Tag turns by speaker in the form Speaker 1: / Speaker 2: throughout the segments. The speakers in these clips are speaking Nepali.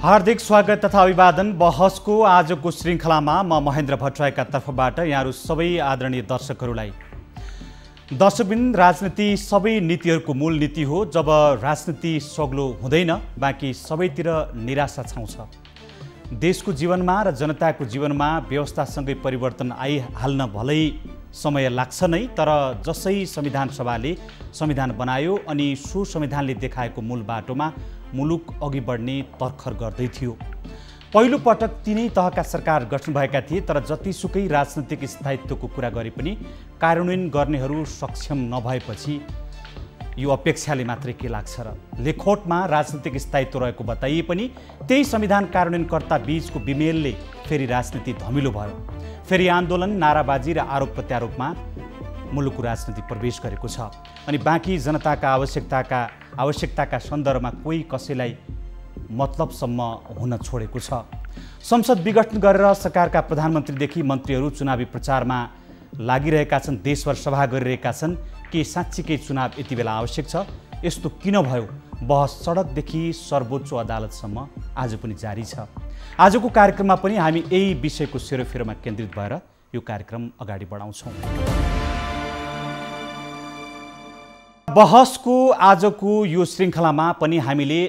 Speaker 1: हार्दिक स्वागत तथा अभिवादन। बहसको आजको श्रृङ्खलामा म महेन्द्र भट्टराईका तर्फबाट यहाँहरू सबै आदरणीय दर्शकहरूलाई दर्शकबिन राजनीति सबै नीतिहरूको मूल नीति हो। जब राजनीति सग्लो हुँदैन बाँकी सबैतिर निराशा छाउँछ। देशको जीवनमा र जनताको जीवनमा व्यवस्थासँगै परिवर्तन आइहाल्न भलै समय लाग्छ नै, तर जसै संविधान सभाले संविधान बनायो अनि सो संविधानले देखाएको मूल बाटोमा मुलुक अघि बढ्ने तर्खर गर्दै थियो। पहिलो पटक तीनै तहका सरकार गठन भएका थिए, तर जतिसुकै राजनीतिक स्थायित्वको कुरा गरे पनि कार्यान्वयन गर्नेहरू सक्षम नभएपछि यो अपेक्षाले मात्रै के लाग्छ र। लेखोटमा राजनीतिक स्थायित्व रहेको बताइए पनि त्यही संविधान कार्यान्वयनकर्ता बीचको बिमेलले फेरि राजनीति धमिलो भयो। फेरि आन्दोलन, नाराबाजी र आरोप प्रत्यारोपमा मुलुकको राजनीति प्रवेश गरेको छ अनि बाँकी जनताका आवश्यकताका सन्दर्भमा कोही कसैलाई मतलबसम्म हुन छोडेको छ। संसद विघटन गरेर सरकारका प्रधानमन्त्रीदेखि मन्त्रीहरू चुनावी प्रचारमा लागिरहेका छन्, देशभर सभा गरिरहेका छन्। के साँच्चीकै चुनाव यति बेला आवश्यक छ? यस्तो किन भयो? बहस सडकदेखि सर्वोच्च अदालतसम्म आज पनि जारी छ। आजको कार्यक्रममा पनि हामी यही विषयको सेरोफेरोमा केन्द्रित भएर यो कार्यक्रम अगाडि बढाउँछौँ। बहसको आजको यो श्रृङ्खलामा पनि हामीले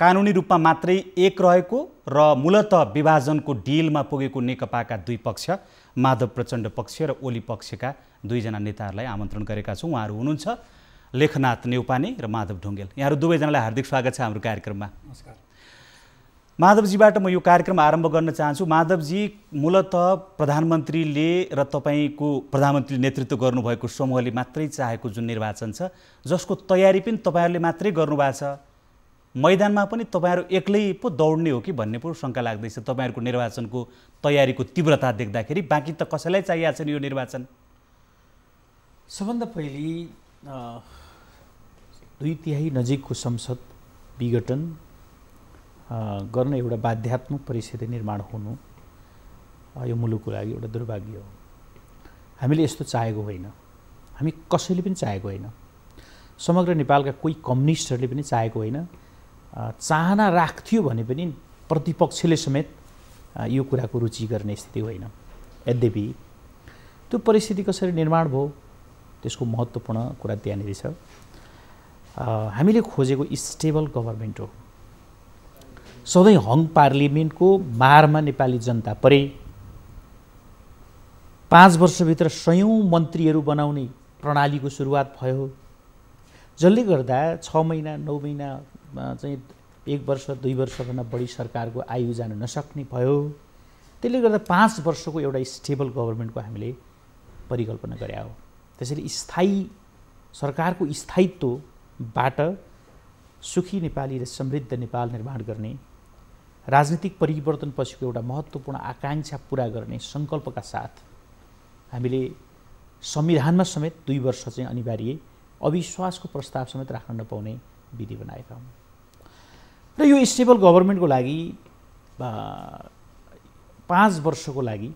Speaker 1: कानुनी रूपमा मात्रै एक रहेको र मूलत विभाजनको डिलमा पुगेको नेकपाका दुई पक्ष, माधव प्रचण्ड पक्ष र ओली पक्षका दुईजना नेताहरूलाई आमन्त्रण गरेका छौँ। उहाँहरू हुनुहुन्छ लेखनाथ नेउपाने र माधव ढुङ्गेल। यहाँहरू दुवैजनालाई हार्दिक स्वागत छ हाम्रो कार्यक्रममा।
Speaker 2: नमस्कार।
Speaker 1: माधवजीबाट म यो कार्यक्रम आरम्भ गर्न चाहन्छु। माधवजी, मूलत प्रधानमन्त्रीले र तपाईँको प्रधानमन्त्रीले नेतृत्व गर्नुभएको समूहले मात्रै चाहेको जुन निर्वाचन छ, जसको तयारी पनि तपाईँहरूले मात्रै गर्नुभएको छ, मैदानमा पनि तपाईँहरू एक्लै पो दौड्ने हो कि भन्ने पो शङ्का लाग्दैछ तपाईँहरूको निर्वाचनको तयारीको तीव्रता देख्दाखेरि। बाँकी त कसैलाई चाहिएको छैन यो निर्वाचन।
Speaker 2: सबभन्दा पहिले 2/3 नजिकको संसद विघटन गर्न एउटा बाध्यात्मक परिस्थिति निर्माण हुनु यो मुलुकको लागि एउटा दुर्भाग्य हो। हामीले यस्तो चाहेको होइन, हामी कसैले पनि चाहेको होइन, समग्र नेपालका कोही कम्युनिस्टहरूले पनि चाहेको होइन। चाहना राख्थ्यो भने पनि प्रतिपक्षले समेत यो कुराको रुचि गर्ने स्थिति होइन। यद्यपि त्यो परिस्थिति कसरी निर्माण भयो त्यसको महत्त्वपूर्ण कुरा त्यहाँनिर छ। हामीले खोजेको स्टेबल गभर्मेन्ट हो। सधैँ हङ पार्लिमेन्टको मारमा नेपाली जनता परे। 5 वर्षभित्र 100औं मन्त्रीहरू बनाउने प्रणालीको सुरुवात भयो, जसले गर्दा 6 महिना 9 महिना चाहिँ 1 वर्ष 2 वर्षभन्दा बढी सरकारको आयु जान नसक्ने भयो। त्यसले गर्दा 5 वर्षको एउटा स्टेबल गभर्मेन्टको हामीले परिकल्पना गरे हो। त्यसैले स्थायी सरकारको स्थायित्वबाट सुखी नेपाली र समृद्ध नेपाल निर्माण गर्ने, राजनीतिक परिवर्तन पछिको एउटा महत्त्वपूर्ण आकाङ्क्षा पुरा गर्ने सङ्कल्पका साथ हामीले संविधानमा समेत 2 वर्ष चाहिँ अनिवार्य अविश्वासको प्रस्ताव समेत राख्न नपाउने विधि बनाएका हौँ। र यो स्टेबल गभर्मेन्टको लागि 5 वर्षको लागि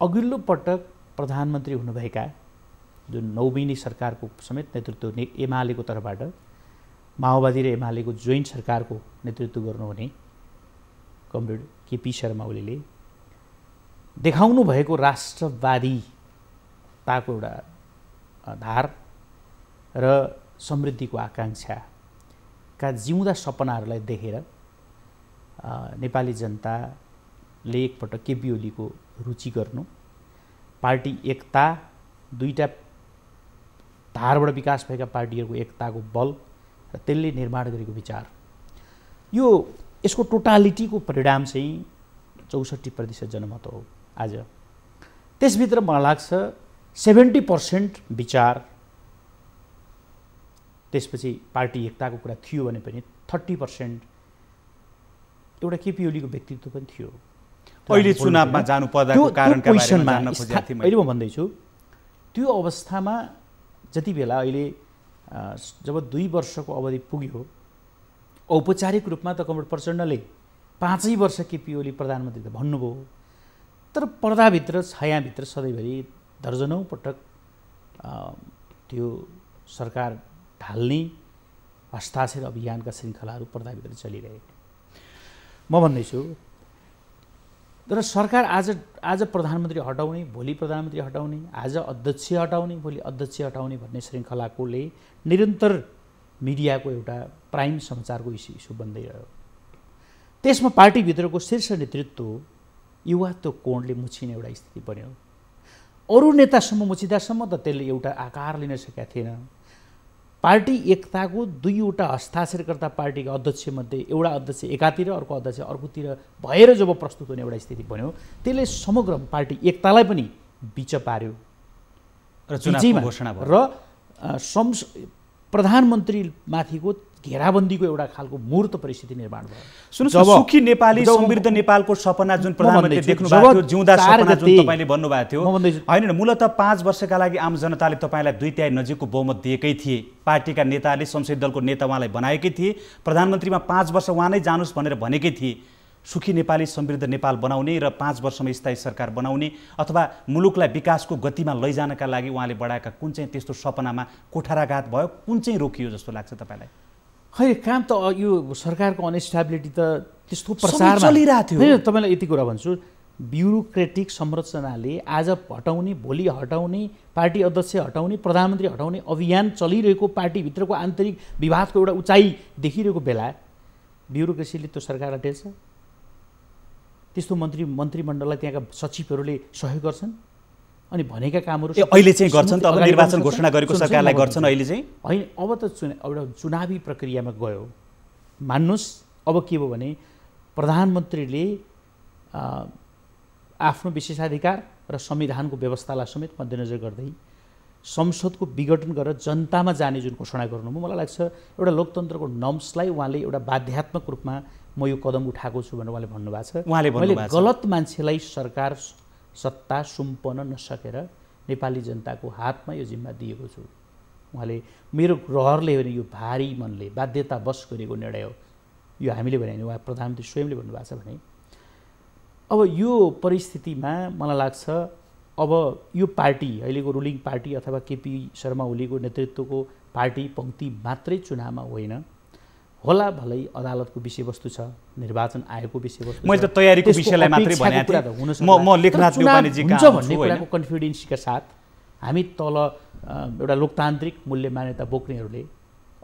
Speaker 2: अघिल्लो पटक प्रधानमन्त्री हुनुभएका जुन 9 महिने सरकारको समेत नेतृत्व एमालेको तर्फबाट, माओवादी र एमालेको जोइन्ट सरकारको नेतृत्व गर्नुहुने कमरेड केपी शर्मा ओलीले देखाउनु भएको राष्ट्रवादीताको एउटा धार र समृद्धिको आकाङ्क्षाका जिउँदा सपनाहरूलाई देखेर नेपाली जनताले एकपटक केपी ओलीको रुचि गर्नु, पार्टी एकता, दुईटा धारबाट विकास भएका पार्टीहरूको एकताको बल र त्यसले निर्माण गरेको विचार, यसको टोटालिटीको परिणाम चाहिँ 64% जनमत हो आज। त्यसभित्र मलाई लाग्छ 70% विचार, त्यसपछि पार्टी एकताको कुरा थियो भने पनि 30% एउटा केपी ओलीको व्यक्तित्व पनि थियो।
Speaker 1: अहिले चुनावमा जानु पर्दाको कारणका बारेमा जान्न खोजेको थिएँ।
Speaker 2: अहिले म भन्दैछु त्यो अवस्थामा जति बेला अहिले जब 2 वर्षको अवधि पुग्यो, औपचारिक रूपमा त कमरेड प्रचण्डले 5 वर्ष केपी ओली प्रधानमन्त्री त भन्नुभयो, तर पर्दाभित्र छायाभित्र सधैँभरि दर्जनौँ पटक त्यो सरकार ढाल्ने हस्ताक्षर अभियानका श्रृङ्खलाहरू पर्दाभित्र चलिरहे। म भन्दैछु तर सरकार आज प्रधानमन्त्री हटाउने, भोलि प्रधानमन्त्री हटाउने, आज अध्यक्ष हटाउने, भोलि अध्यक्ष हटाउने भन्ने श्रृङ्खलाकोले निरन्तर मिडियाको एउटा प्राइम समाचारको इस्यु बन्दै रह्यो। त्यसमा पार्टीभित्रको शीर्ष नेतृत्व युवा त्यो कोणले मुछिने एउटा स्थिति बन्यो। अरू नेतासम्म मुछिदासम्म त त्यसले एउटा आकार लिन सकेका थिएन। पार्टी एकताको दुईवटा हस्ताक्षरकर्ता पार्टीका अध्यक्षमध्ये एउटा अध्यक्ष एकातिर, अर्को अध्यक्ष अर्कोतिर भएर जब प्रस्तुत हुने एउटा स्थिति बन्यो, त्यसले समग्र पार्टी एकतालाई पनि बिच पार्यो
Speaker 1: र चुनावको घोषणा भयो
Speaker 2: र प्रधानमन्त्रीमाथिको घेराबन्दीको एउटा खालको मूर्त परिस्थिति निर्माण भयो।
Speaker 1: सुन्नुहोस्, सुखी नेपाली समृद्ध नेपालको सपना जुन प्रधानमन्त्रीले देख्नु भएको थियो, जिउँदा सपना जुन तपाईँले भन्नुभएको थियो, होइन मूलतः 5 वर्षका लागि आम जनताले तपाईँलाई 2/3 नजिकको बहुमत दिएकै थिए। पार्टीका नेताले संसदीय दलको नेता उहाँलाई बनाएकै थिए, प्रधानमन्त्रीमा 5 वर्ष उहाँ नै जानुस् भनेर भनेकै थिए। सुखी नेपाली समृद्ध नेपाल बनाउने र 5 वर्षमा स्थायी सरकार बनाउने अथवा मुलुकलाई विकासको गतिमा लैजानका लागि उहाँले बढाएका कुन चाहिँ त्यस्तो सपनामा कुठाराघात भयो, कुन चाहिँ रोकियो जस्तो लाग्छ तपाईँलाई?
Speaker 2: खै काम त यो सरकारको अनस्टेबिलिटी त त्यस्तो प्रसारमा
Speaker 1: चलिरहेको थियो।
Speaker 2: होइन, तपाईँलाई यति कुरा भन्छु, ब्युरोक्रेटिक संरचनाले आज हटाउने, भोलि हटाउने, पार्टी अध्यक्ष हटाउने, प्रधानमन्त्री हटाउने अभियान चलिरहेको, पार्टीभित्रको आन्तरिक विवादको एउटा उचाइ देखिरहेको बेला ब्युरोक्रेसीले त्यो सरकार हटेछ। त्यस्तो मन्त्रीमण्डललाई त्यहाँका सचिवहरूले सहयोग गर्छन् अनि भनेका कामहरू
Speaker 1: अहिले चाहिँ गर्छन् त। अब निर्वाचन घोषणा गरेको सरकारलाई गर्छन् अहिले चाहिँ
Speaker 2: होइन। अब त एउटा चुनावी प्रक्रियामा गयो, मान्नुहोस्। अब के भयो भने प्रधानमन्त्रीले आफ्नो विशेषाधिकार र संविधानको व्यवस्थालाई समेत मध्यनजर गर्दै संसदको विघटन गरेर जनतामा जाने जुन घोषणा गर्नुभयो, मलाई लाग्छ एउटा लोकतन्त्रको नर्म्सलाई उहाँले एउटा बाध्यात्मक रूपमा म यो कदम उठाएको छु भनेर उहाँले भन्नुभएको छ। मैले गलत मान्छेलाई सरकार सत्ता सुम्पन नसकेर नेपाली जनताको हातमा यो जिम्मा दिएको छु। उहाँले मेरो रहरले भने यो भारी मनले बाध्यतावश गरेको निर्णय हो, यो हामीले भने उहाँ प्रधानमन्त्री स्वयंले भन्नुभएको छ भने। अब यो परिस्थितिमा मलाई लाग्छ अब यो पार्टी, अहिलेको रुलिङ पार्टी अथवा केपी शर्मा ओलीको नेतृत्वको पार्टी पङ्क्ति मात्रै चुनावमा होइन, होला भलै अदालतको विषयवस्तु छ, निर्वाचन आयोगको विषयवस्तु।
Speaker 1: मैले त तयारीको विषयलाई मात्रै भनेको थिएँ। म लेखनाथ न्यौपानेजीका
Speaker 2: भन्ने कुराको कन्फिडेन्सका साथ हामी तल एउटा लोकतान्त्रिक मूल्य मान्यता बोक्नेहरूले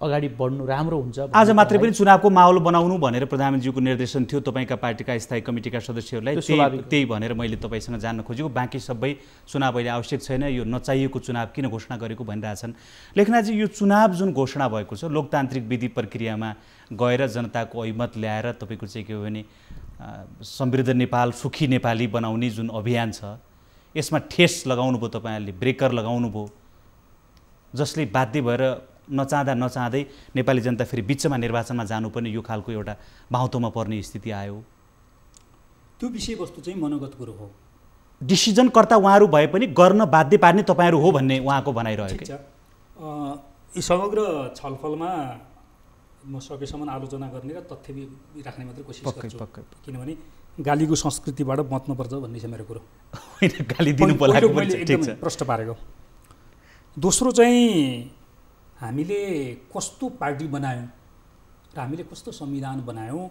Speaker 2: अगाडि बढ्नु राम्रो हुन्छ।
Speaker 1: आज मात्रै पनि चुनावको माहौल बनाउनु भनेर प्रधानमन्त्रीको निर्देशन थियो तपाईँका पार्टीका स्थायी कमिटीका सदस्यहरूलाई। त्यही भनेर मैले तपाईँसँग जान्न खोजेको। बाँकी सबै चुनाव अहिले आवश्यक छैन, यो नचाहिएको चुनाव किन घोषणा गरेको भनिरहेछन्। लेखनाथजी, यो चुनाव जुन घोषणा भएको छ लोकतान्त्रिक विधि प्रक्रियामा गएर जनताको ऐमत ल्याएर तपाईँको चाहिँ के हो भने समृद्ध नेपाल सुखी नेपाली बनाउने जुन अभियान छ, यसमा ठेस लगाउनु भयो, तपाईँहरूले ब्रेकर लगाउनु भयो, जसले बाध्य भएर नचाहँदै नेपाली जनता फेरि बिचमा निर्वाचनमा जानुपर्ने यो खालको एउटा बाहुतोमा पर्ने स्थिति आयो।
Speaker 3: त्यो विषयवस्तु चाहिँ मनोगत कुरो हो।
Speaker 1: डिसिजनकर्ता उहाँहरू भए पनि गर्न बाध्य पार्ने तपाईँहरू हो भन्ने उहाँको भनाइरहेको छ।
Speaker 3: यी समग्र छलफलमा म सकेसम्म आलोचना गर्ने र तथ्य राख्ने मात्रै कोसिस गर्छु, किनभने गालीको संस्कृतिबाट बच्नुपर्छ भन्ने छ मेरो कुरो।
Speaker 1: होइन, गाली दिनु पर्ला
Speaker 3: एकदम प्रश्न पारेको। दोस्रो चाहिँ हामीले कस्तो पार्टी बनायौँ र हामीले कस्तो संविधान बनायौँ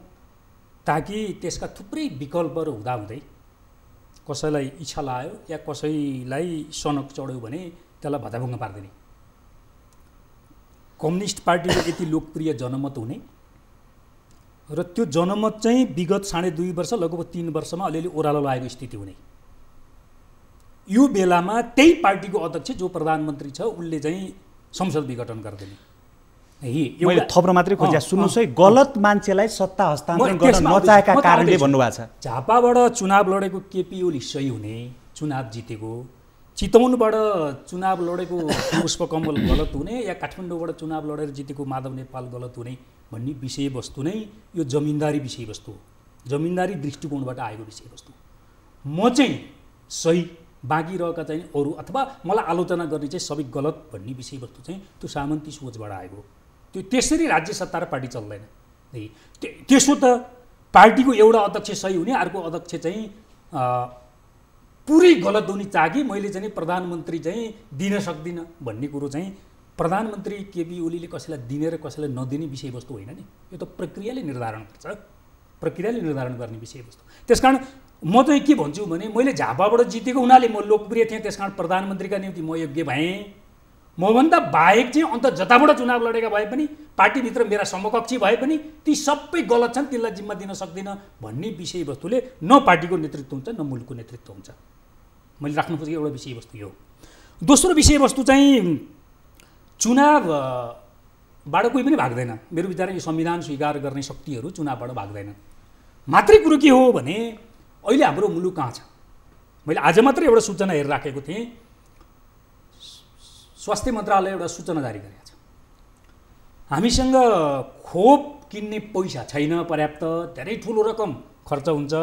Speaker 3: ताकि त्यसका थुप्रै विकल्पहरू हुँदाहुँदै कसैलाई इच्छा लाग्यो या कसैलाई सनक चढ्यो भने त्यसलाई भताभुङ्ग पार्दैन। कम्युनिस्ट पार्टीको यति लोकप्रिय जनमत हुने र त्यो जनमत चाहिँ विगत 2.5 वर्ष लगभग 3 वर्षमा अलिअलि ओह्रालो लागेको स्थिति हुने। यो बेलामा त्यही पार्टीको अध्यक्ष जो प्रधानमन्त्री छ उसले चाहिँ संसद विघटन गर्दैन।
Speaker 1: मैले थप्न मात्रै खोजेँ। सुन्नुहोस् है, गलत मान्छेलाई सत्ता हस्तान्तरण गर्न नचाहेका कारणले भन्नुभएको छ।
Speaker 3: झापाबाट चुनाव लडेको केपी ओली सही हुने, चुनाव जितेको, चितवनबाट चुनाव लडेको पुष्पकमल गलत हुने या काठमाडौँबाट चुनाव लडेर जितेको माधव नेपाल गलत हुने भन्ने विषयवस्तु नै यो जमिनदारी विषयवस्तु हो, जमिनदारी दृष्टिकोणबाट आएको विषयवस्तु। म चाहिँ सही, बाँकी रहेका चाहिँ अरू अथवा मलाई आलोचना गर्ने चाहिँ सबै गलत भन्ने विषयवस्तु चाहिँ त्यो सामन्ती सोचबाट आएको। त्यो त्यसरी राज्य सत्ता र पार्टी चल्दैन। त्यसो त पार्टीको एउटा अध्यक्ष सही हुने, अर्को अध्यक्ष चाहिँ पुरै गलत हुने चाहे मैले चाहिँ प्रधानमन्त्री चाहिँ दिन सक्दिनँ भन्ने कुरो चाहिँ प्रधानमन्त्री केपी ओलीले कसैलाई दिने र कसैलाई नदिने विषयवस्तु होइन नि, यो त प्रक्रियाले निर्धारण गर्छ। प्रक्रियाले निर्धारण गर्ने विषयवस्तु। त्यसकारण म चाहिँ के भन्छु भने मैले झापाबाट जितेको हुनाले म लोकप्रिय थिएँ, त्यसकारण प्रधानमन्त्रीका निम्ति म योग्य भएँ। मभन्दा बाहेक चाहिँ अन्त जताबाट चुनाव लडेका भए पनि, पार्टीभित्र मेरा समकक्षी भए पनि ती सबै गलत छन्, तिनलाई जिम्मा दिन सक्दिनँ भन्ने विषयवस्तुले न पार्टीको नेतृत्व हुन्छ न मुलुकको नेतृत्व हुन्छ। मैले राख्नु खोजेको एउटा विषयवस्तु यो। दोस्रो विषयवस्तु चाहिँ चुनावबाट कोही पनि भाग्दैन। मेरो विचारमा यो संविधान स्वीकार गर्ने शक्तिहरू चुनावबाट भाग्दैनन्। मात्रै कुरो के हो भने अहिले हाम्रो मुलुक कहाँ छ? मैले आज मात्रै एउटा सूचना हेरिराखेको थिएँ। स्वास्थ्य मन्त्रालय एउटा सूचना जारी गरेको छ। हामीसँग खोप किन्ने पैसा छैन पर्याप्त, धेरै ठुलो रकम खर्च हुन्छ।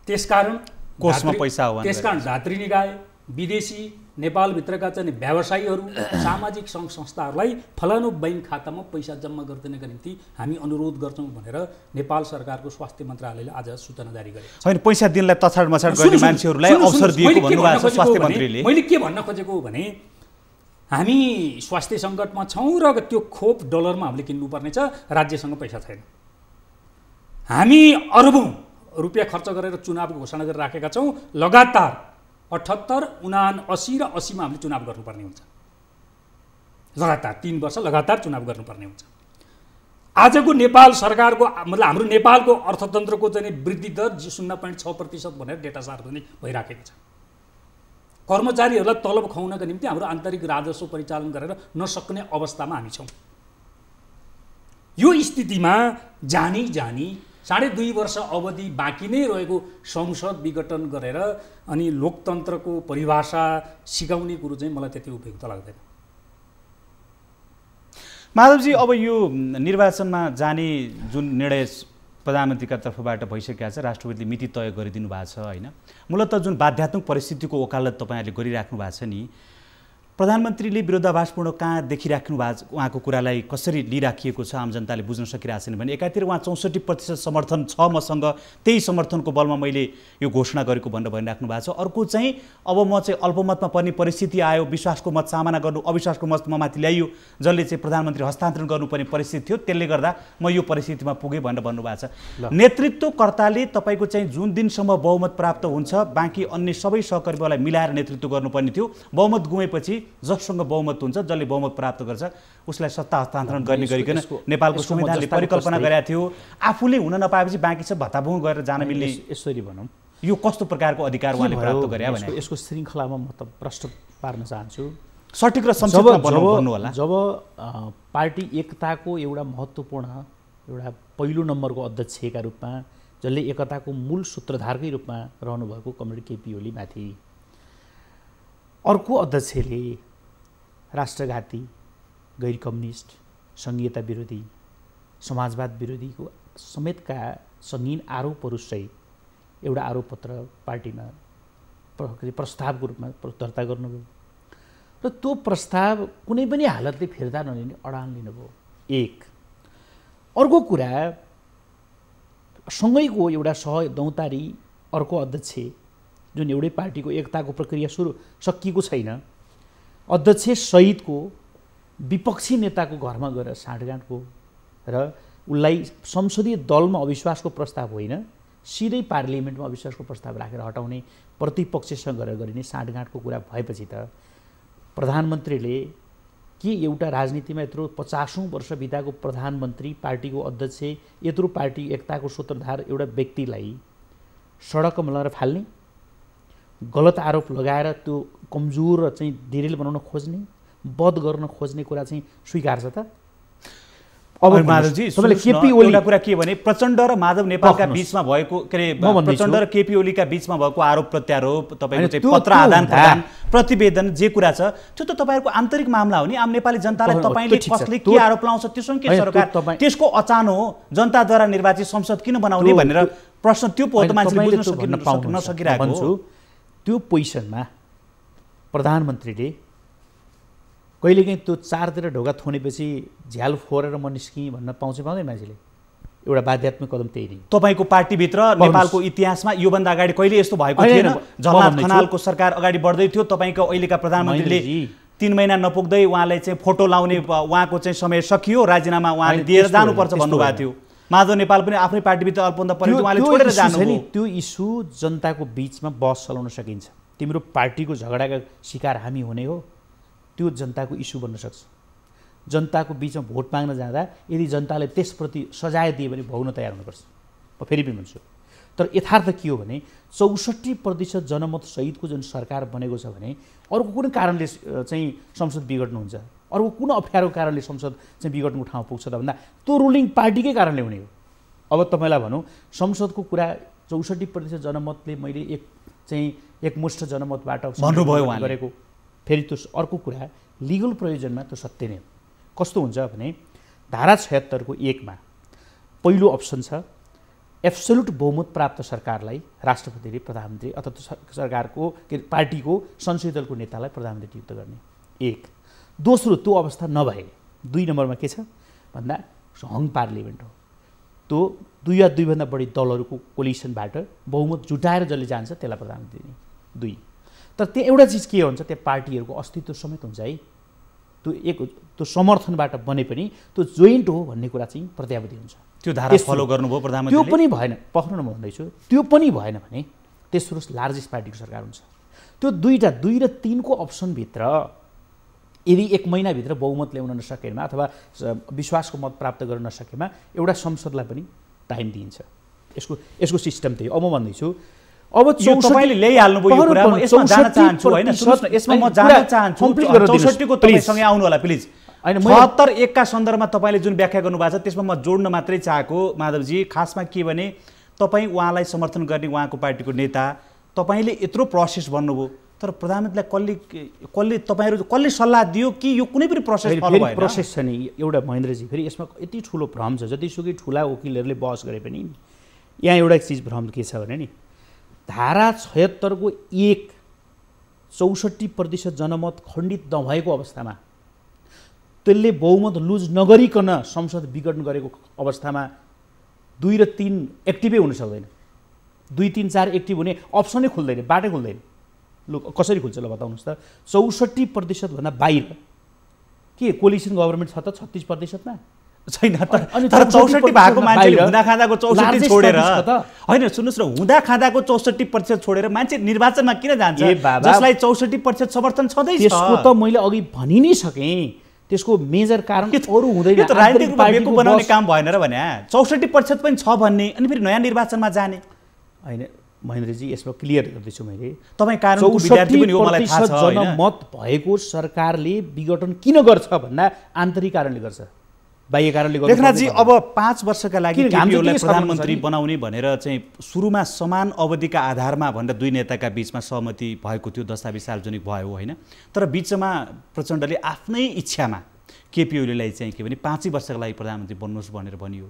Speaker 3: त्यसकारण
Speaker 1: कोषमा पैसा हो,
Speaker 3: त्यसकारण जात्री निकाय, विदेशी, नेपालभित्रका चाहिँ व्यवसायीहरू, सामाजिक सङ्घ संस्थाहरूलाई फलानु बैंक खातामा पैसा जम्मा गरिदिनका निम्ति हामी अनुरोध गर्छौँ भनेर नेपाल सरकारको स्वास्थ्य मन्त्रालयले आज सूचना जारी गरेको छ।
Speaker 1: होइन, पैसा दिनलाई तछाड मछाड गर्ने मान्छेहरूलाई अवसर दिएको भन्नुभएको छ स्वास्थ्य मन्त्रीले।
Speaker 3: मैले के भन्न खोजेको हो भने हामी स्वास्थ्य सङ्कटमा छौँ र त्यो खोप डलरमा हामीले किन्नुपर्ने छ, राज्यसँग पैसा छैन। हामी अरबौँ रुपियाँ खर्च गरेर चुनावको घोषणा गरेर राखेका छौँ। लगातार 78, 79 र 80मा हामीले चुनाव गर्नुपर्ने हुन्छ। लगातार 3 वर्ष लगातार चुनाव गर्नुपर्ने हुन्छ। आजको नेपाल सरकारको मतलब हाम्रो नेपालको अर्थतन्त्रको चाहिँ वृद्धि दर 0.6% भनेर डेटा सार्वजनिक भइराखेको छ। कर्मचारीहरूलाई तलब खुवाउनका निम्ति हाम्रो आन्तरिक राजस्व परिचालन गरेर नसक्ने अवस्थामा हामी छौँ। यो स्थितिमा जानी 2.5 वर्ष अवधि बाँकी नै रहेको संसद विघटन गरेर अनि लोकतन्त्रको परिभाषा सिकाउने कुरो चाहिँ मलाई त्यति उपयुक्त लाग्दैन।
Speaker 1: माधवजी, अब यो निर्वाचनमा जाने जुन निर्णय प्रधानमन्त्रीका तर्फबाट भइसकेका छ, राष्ट्रपतिले मिति तय गरिदिनु भएको छ होइन, मूलतः जुन बाध्यात्मक परिस्थितिको वकालत तपाईँहरूले गरिराख्नु भएको छ नि, प्रधानमन्त्रीले विरोधाभासपूर्ण कहाँ देखिराख्नु भएको उहाँको कुरालाई कसरी लिइराखिएको छ आम जनताले बुझ्न सकिरहेको छैन भने एकातिर उहाँ 64% समर्थन छ मसँग, त्यही समर्थनको बलमा मैले यो घोषणा गरेको भनेर भनिराख्नु भएको छ। अर्को चाहिँ अब म चाहिँ अल्पमतमा पर्ने परिस्थिति आयो, विश्वासको मत सामना गर्नु, अविश्वासको मत ममाथि ल्याइयो, जसले चाहिँ प्रधानमन्त्री हस्तान्तरण गर्नुपर्ने परिस्थिति थियो, त्यसले गर्दा म यो परिस्थितिमा पुगेँ भनेर भन्नुभएको छ। नेतृत्वकर्ताले तपाईँको चाहिँ जुन दिनसम्म बहुमत प्राप्त हुन्छ बाँकी अन्य सबै सहकर्मीलाई मिलाएर नेतृत्व गर्नुपर्ने थियो, बहुमत गुमेपछि जससँग बहुमत हुन्छ, जसले बहुमत प्राप्त गर्छ उसलाई सत्ता हस्तान्तरण गर्ने गरिकन नेपालको संविधानले परिकल्पना गरेको थियो। आफूले हुन नपाएपछि बाँकी सब भत्ताभुङ गरेर जान मिल्ने,
Speaker 2: यसरी भनौँ,
Speaker 1: यो कस्तो प्रकारको अधिकार उहाँले प्राप्त गरे भने
Speaker 2: यसको श्रृङ्खलामा म त प्रश्न पार्न चाहन्छु।
Speaker 1: सठिक र संक्षेपमा भन्नु होला।
Speaker 2: जब पार्टी एकताको एउटा महत्त्वपूर्ण एउटा पहिलो नम्बरको अध्यक्षका रूपमा, जसले एकताको मूल सूत्रधारकै रूपमा रहनुभएको कमरेड केपी ओली माथि अर्को अध्यक्षले राष्ट्रघाती, गैर कम्युनिस्ट, सङ्घीयता विरोधी, समाजवाद विरोधीको समेतका सङ्गीन आरोपहरू सहित एउटा आरोपपत्र पार्टीमा प्रस्तावको रूपमा दर्ता गर्नुभयो र त्यो प्रस्ताव कुनै पनि हालतले फिर्ता नलिने अडान लिनुभयो। एक अर्को कुरा, सँगैको एउटा दौतारी अर्को अध्यक्ष जुन एउटै पार्टीको एकताको प्रक्रिया सकिएको छैन, अध्यक्ष सहितको विपक्षी नेताको घरमा गएर साँठगाँठको र उसलाई संसदीय दलमा अविश्वासको प्रस्ताव होइन, सिधै पार्लियामेन्टमा अविश्वासको प्रस्ताव राखेर हटाउने प्रतिपक्षसँग गरेर गरिने साँठगाँठको कुरा भएपछि त प्रधानमन्त्रीले के एउटा राजनीतिमा यत्रो 50औं वर्ष बिताएको प्रधानमन्त्री, पार्टीको अध्यक्ष, यत्रो पार्टी एकताको सूत्रधार एउटा व्यक्तिलाई सडकमा लगाएर फाल्ने, गलत आरोप लगाएर त्यो कमजोर र चाहिँ डिरेल बनाउन खोज्ने, बध गर्न खोज्ने कुरा चाहिँ स्वीकार छ त?
Speaker 1: अब माधवजी तपाईँले केपी ओलीका कुरा के भने प्रचण्ड र माधव नेपालका बीचमा भएको के अरे प्रचण्ड र केपी ओलीका बीचमा भएको आरोप प्रत्यारोप, तपाईँको चाहिँ पत्र आदान प्रदान, प्रतिवेदन जे कुरा छ त्यो त तपाईँहरूको आन्तरिक मामला हो नि। आम नेपाली जनतालाई तपाईँले कसले के आरोप लाउँछ त्योसँग के सरकार, त्यसको अचानो हो जनताद्वारा निर्वाचित संसद किन बनाउने भनेर प्रश्न त्यो पो त मान्छेले बुझ्न नसकिरहेको हो।
Speaker 2: त्यो पोजिसनमा प्रधानमन्त्रीले कहिलेकाहीँ त्यो चारतिर ढोका थुनेपछि झ्याल फोरेर म निस्किँ भन्न पाउँदैन मान्छेले। एउटा बाध्यात्मक कदम त्यही नै।
Speaker 1: तपाईँको पार्टीभित्र नेपालको इतिहासमा योभन्दा अगाडि कहिले यस्तो भएको थिएन? झलनाथ खनालको सरकार अगाडि बढ्दै थियो, तपाईँको अहिलेका प्रधानमन्त्रीले 3 महिना नपुग्दै उहाँलाई चाहिँ फोटो लाउने उहाँको चाहिँ समय सकियो, राजीनामा उहाँले दिएर जानुपर्छ भन्नुभएको थियो। माधव नेपाल पनि आफ्नै पार्टीभित्र अल्पन्दा परेको उहाँले छोडेर जानुभयो।
Speaker 2: त्यो इस्यु जनताको बीचमा बहस चलाउन सकिन्छ। तिम्रो पार्टीको झगडाका शिकार हामी हुने हो, त्यो जनताको इस्यु बन्न सक्छ। जनताको बीचमा भोट माग्न जाँदा यदि जनताले त्यसप्रति सजाय दिए भने भोग्न तयार हुनुपर्छ। म फेरि पनि भन्छु, तर यथार्थ के हो भने 64% जनमत सहितको जुन सरकार बनेको छ भने अर्को कुनै कारणले चाहिँ संसद बिगड्नुहुन्छ, अर्को कुन अप्ठ्यारो कारणले संसद चाहिँ बिगड्नुको ठाउँ पुग्छ त भन्दा त्यो रुलिङ पार्टीकै कारणले हुने हो। अब तपाईँलाई भनौँ संसदको कुरा 64% जनमतले मैले एकमुष्ट जनमतबाट
Speaker 1: भन्नुभयो
Speaker 2: गरेको, फेरि त्यो अर्को कुरा लिगल प्रयोजनमा त्यो सत्य नै हो। कस्तो हुन्छ भने धारा 76 को 1 मा पहिलो अप्सन छ एब्सोल्युट बहुमत प्राप्त सरकारलाई राष्ट्रपतिले प्रधानमन्त्री अथवा सरकारको पार्टीको संसदीय दलको नेतालाई प्रधानमन्त्री नियुक्त गर्ने। 1। दोस्रो त्यो अवस्था नभए 2 नम्बरमा के छ भन्दा हङ पार्लियामेन्ट हो। त्यो 2 या 2 भन्दा बढी दलहरूको कोलिसनबाट बहुमत जुटाएर जसले जान्छ त्यसलाई प्रधानमन्त्री दिने। 2। तर त्यो एउटा चिज के हुन्छ, त्यो पार्टीहरूको अस्तित्व समेत हुन्छ है। त्यो समर्थनबाट बने पनि त्यो जोइन्ट हो भन्ने कुरा चाहिँ प्रत्याभूति हुन्छ।
Speaker 1: त्यो धारा फलो गर्नुभयो प्रधानमन्त्रीले?
Speaker 2: त्यो पनि भएन, पक्नु न भन्दैछु, त्यो पनि भएन भने तेस्रो लार्जेस्ट पार्टीको सरकार हुन्छ। त्यो 2 र 3 को अप्सनभित्र यदि 1 महिनाभित्र बहुमत ल्याउन नसकेमा अथवा विश्वासको मत प्राप्त गर्न नसकेमा एउटा संसदलाई पनि टाइम दिइन्छ। यसको सिस्टम त्यही। अब म भन्दैछु, अब
Speaker 1: तपाईले ल्याइहाल्नुभयो यो कुरा, म यसमा जान चाहन्छु हैन, सुन्नुस् न, यसमा म जान चाहन्छु। 64 को तपाईसँग आउनु होला प्लिज। हैन 76 का सन्दर्भमा तपाईले जुन व्याख्या गर्नुभएको छ त्यसमा म जोड्न मात्रै चाहेको माधवजी, खासमा के भने तपाई उहाँलाई समर्थन गर्ने उहाँको पार्टीको नेता, तपाईले यत्रो प्रोसेस भन्नुभयो, तर प्रधानमन्त्रीलाई कसले सल्लाह दियो कि यो कुनै पनि प्रोसेस फलो भएन?
Speaker 2: प्रोसेस छ नि एउटा महेन्द्रजी, फेरि यसमा यति ठुलो भ्रम छ। जतिसुकै ठुला वकिलहरूले बहस गरे पनि यहाँ एउटा चिज भ्रम के छ भने नि धारा 76 को 1 64% जनमत खण्डित नभएको अवस्थामा त्यसले बहुमत लुज नगरिकन संसद विघटन गरेको अवस्थामा 2 र 3 एक्टिभै हुन सक्दैन। 2, 3, 4 एक्टिभ हुने अप्सनै खुल्दैन, बाटै खुल्दैन। लु कसरी खुल्छ ल बताउनुहोस् त? 64% भन्दा बाहिर के कोलिसन गभर्नमेन्ट छ त 36% मा
Speaker 1: छैन। तर 64 भएको मान्छेले हुँदा खाँदाको 64 छोडेर हैन, सुन्नुस् न, हुँदा खाँदाको 64% छोडेर मान्छे निर्वाचनमा किन जान्छ जसलाई 64% समर्थन छँदैछ?
Speaker 2: त्यसको त मैले अघि भनि नै सकेँ, त्यसको मेजर कारण अरु हुँदैन।
Speaker 1: यो त राजनीतिक पार्टीको बनाउने काम भएन र भने 64% पनि छ भन्ने अनि फेरि नयाँ निर्वाचनमा जाने
Speaker 2: हैन। महेन्द्रजी यसमा क्लियर गर्दैछु मैले,
Speaker 1: तपाई कानुनको विद्यार्थी पनि हो, मलाई थाहा छ हैन।
Speaker 2: जनमत भएको सरकारले विघटन किन गर्छ भन्दा आन्तरिक कारणले गर्छ, बाह्य कारणले गर्छ।
Speaker 1: लेखनाथजी, अब 5 वर्षका लागि केपीओलाई प्रधानमन्त्री बनाउने भनेर चाहिँ सुरुमा समान अवधिका आधारमा भनेर 2 नेताका बीचमा सहमति भएको थियो, दस्तावेज सार्वजनिक भयो हैन। तर बीचमा प्रचण्डले आफ्नै इच्छामा केपीओलीलाई चाहिँ के भने 5 वर्षका लागि प्रधानमन्त्री बन्नुहोस् भनेर भनियो।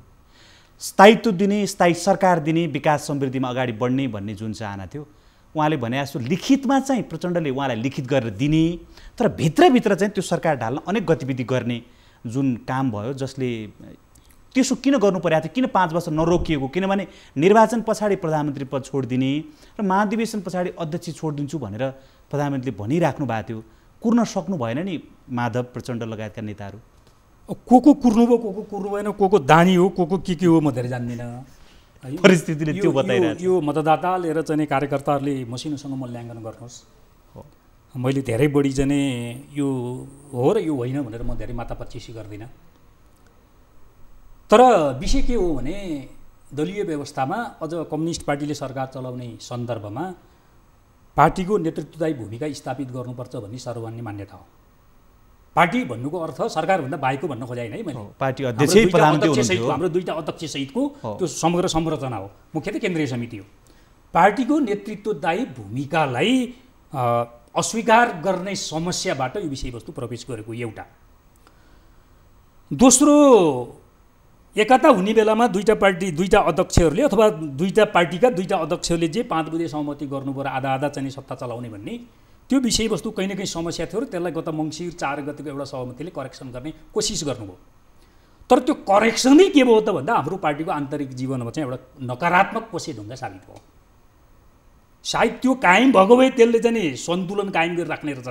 Speaker 1: स्थायित्व दिने, स्थायी सरकार दिने, विकास समृद्धिमा अगाडि बढ्ने भन्ने जुन चाहना थियो, उहाँले भने जस्तो लिखितमा चाहिँ प्रचण्डले उहाँलाई लिखित गरेर दिने, तर भित्रभित्र चाहिँ त्यो सरकार ढाल्न अनेक गतिविधि गर्ने जुन काम भयो, जसले त्यसो किन गर्नु परेको थियो, किन 5 वर्ष नरोकिएको? किनभने निर्वाचन पछाडि प्रधानमन्त्री पद छोडिदिने र महाधिवेशन पछाडि अध्यक्ष छोडिदिन्छु भनेर प्रधानमन्त्रीले भनिराख्नु भएको थियो। कुर्न सक्नु भएन नि माधव प्रचण्ड लगायतका नेताहरू?
Speaker 3: को कुर्नुभयो, को कुर्नु भएन, को दानी हो, को के हो म धेरै जान्दिनँ।
Speaker 1: परिस्थितिले त्यो बताइरहेको
Speaker 3: यो मतदाता लिएर चाहिँ कार्यकर्ताहरूले मसिनोसँग मूल्याङ्कन गर्नुहोस्। मैले धेरै बढी जाने यो हो र यो होइन भनेर म धेरै मातापच्चिसी गर्दिनँ। तर विषय के हो भने दलीय व्यवस्थामा अझ कम्युनिस्ट पार्टीले सरकार चलाउने सन्दर्भमा पार्टीको नेतृत्वदायी भूमिका स्थापित गर्नुपर्छ भन्ने सर्वमान्य मान्यता हो। पार्टी भन्नुको अर्थ सरकारभन्दा बाहेकको भन्न खोजेँ है मैले।
Speaker 1: पार्टी अध्यक्ष प्रधानमन्त्री हुनुहुन्थ्यो,
Speaker 3: हाम्रो 2टा अध्यक्ष सहितको त्यो समग्र संरचना हो, मुख्यतः केन्द्रीय समिति हो। पार्टीको नेतृत्वदायी भूमिकालाई अस्वीकार गर्ने समस्याबाट यो विषयवस्तु प्रवेश गरेको एउटा। दोस्रो, एकता हुने बेलामा 2टा पार्टी 2टा अध्यक्षहरूले अथवा 2टा पार्टीका 2टा अध्यक्षहरूले जे 5 बुँदे सहमति गर्नु पर्यो, आधा आधा चाहिँ सत्ता चलाउने भन्ने त्यो विषयवस्तु कहीँ न कहीँ समस्या थियो र त्यसलाई गत मङ्सिर 4 गतिको एउटा सहमतिले करेक्सन गर्ने कोसिस गर्नुभयो। तर त्यो करेक्सनै के भयो त भन्दा हाम्रो पार्टीको आन्तरिक जीवनमा चाहिँ एउटा नकारात्मक कोसेढुङ्गा साबित भयो। सायद त्यो कायम भएको भए त्यसले चाहिँ सन्तुलन कायम गरिराख्ने रहेछ।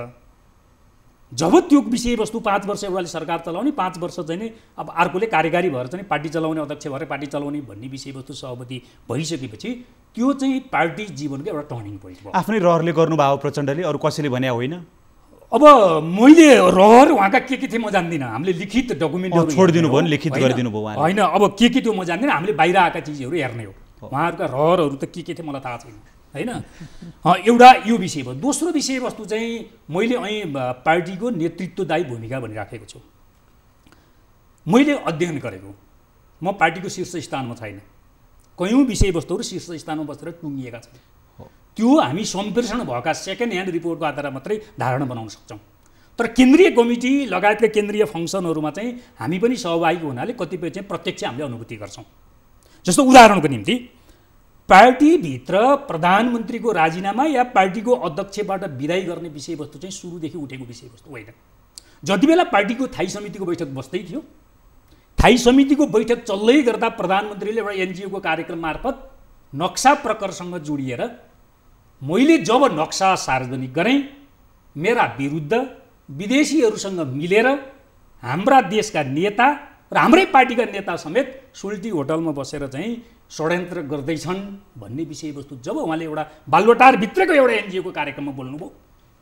Speaker 3: जब त्यो विषयवस्तु 5 वर्ष एउटाले सरकार चलाउने 5 वर्ष चाहिँ नि अब अर्कोले कार्यकारी भएर चाहिँ पार्टी चलाउने अध्यक्ष भएर पार्टी चलाउने भन्ने विषयवस्तु सहमति भइसकेपछि त्यो चाहिँ पार्टी जीवनको एउटा टर्निङ पोइन्ट भयो।
Speaker 1: आफ्नै रहरले गर्नुभयो प्रचण्डले, अरू कसैले भने होइन?
Speaker 3: अब मैले रहर उहाँका के थिए म जान्दिनँ। हामीले लिखित डकुमेन्टहरू
Speaker 1: छोडिदिनु भयो नि, लिखित गरिदिनु भयो उहाँले।
Speaker 3: होइन, अब के त्यो म जान्दिनँ। हामीले बाहिर आएका चिजहरू हेर्ने हो। उहाँहरूका रहरहरू त के थिए मलाई थाहा छैन होइन। एउटा यो विषय भयो। दोस्रो विषयवस्तु चाहिँ मैले અહીં पार्टीको नेतृत्वदायी भूमिका भनिराखेको छु। मैले अध्ययन गरेको, म पार्टीको शीर्ष स्थानमा छैन। कयौँ विषयवस्तुहरू शीर्ष स्थानमा बसेर टुङ्गिएका छन्। त्यो हामी सम्प्रेषण भएका सेकेन्ड ह्यान्ड रिपोर्टको आधारमा मात्रै धारणा बनाउन सक्छौँ। तर केन्द्रीय कमिटी लगायतका केन्द्रीय फङ्सनहरूमा चाहिँ हामी पनि सहभागी हुनाले कतिपय चाहिँ प्रत्यक्ष हामीले अनुभूति गर्छौँ। जस्तो उदाहरणको निम्ति पार्टीभित्र प्रधानमन्त्रीको राजीनामा या पार्टीको अध्यक्षबाट विदाई गर्ने विषयवस्तु चाहिँ सुरुदेखि उठेको विषयवस्तु होइन। जति बेला पार्टीको थाई समितिको बैठक बस्दै थियो, थाई समितिको बैठक चल्दै गर्दा प्रधानमन्त्रीले एउटा एनजिओको कार्यक्रम मार्फत नक्सा प्रकरणसँग जोडिएर मैले जब नक्सा सार्वजनिक गरेँ, मेरा विरुद्ध विदेशीहरूसँग मिलेर हाम्रा देशका नेता र हाम्रै पार्टीका नेता समेत सुल्टी होटलमा बसेर चाहिँ षड्यन्त्र गर्दैछन् भन्ने विषयवस्तु जब उहाँले एउटा बालुवाटारभित्रको एउटा एनजिओको कार्यक्रममा बोल्नुभयो,